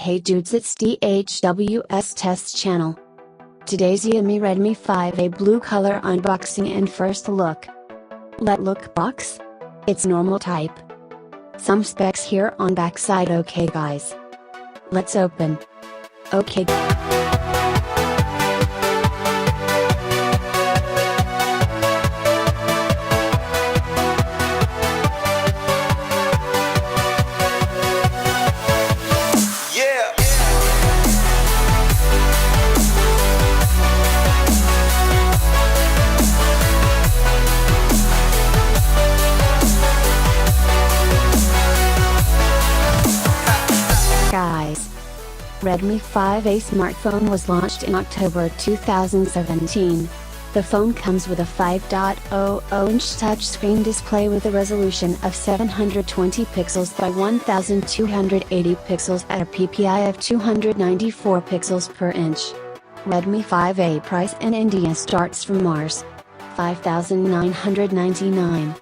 Hey dudes, it's DHW's Test Channel. Today's Xiaomi Redmi 5A blue color unboxing and first look. Look box? It's normal type. Some specs here on backside. Okay guys. Let's open. Okay. Guys, Redmi 5A smartphone was launched in October 2017. The phone comes with a 5.00-inch touchscreen display with a resolution of 720 pixels by 1280 pixels at a PPI of 294 pixels per inch. Redmi 5A price in India starts from Rs. 5,999.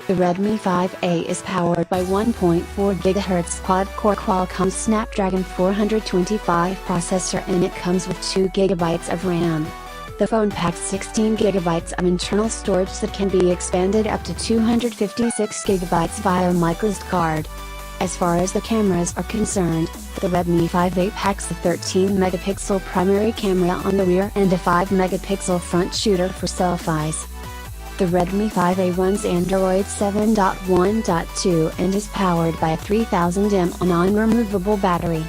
The Redmi 5A is powered by 1.4 GHz quad-core Qualcomm Snapdragon 425 processor, and it comes with 2 GB of RAM. The phone packs 16 GB of internal storage that can be expanded up to 256 GB via microSD card. As far as the cameras are concerned, the Redmi 5A packs a 13-megapixel primary camera on the rear and a 5-megapixel front shooter for selfies. The Redmi 5A runs Android 7.1.2 and is powered by a 3000 mAh non-removable battery.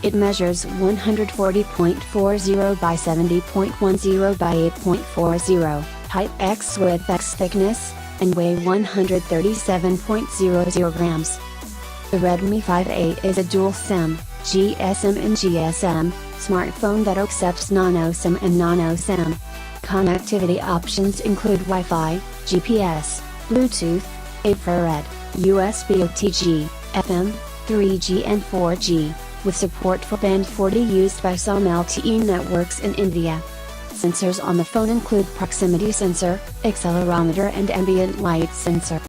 It measures 140.40 by 70.10 by 8.40, height x width x thickness, and weigh 137.00 grams. The Redmi 5A is a dual SIM, GSM and GSM, smartphone that accepts nano SIM and nano SIM. Connectivity options include Wi-Fi, GPS, Bluetooth, infrared, USB OTG, FM, 3G and 4G, with support for Band 40 used by some LTE networks in India. Sensors on the phone include proximity sensor, accelerometer and ambient light sensor.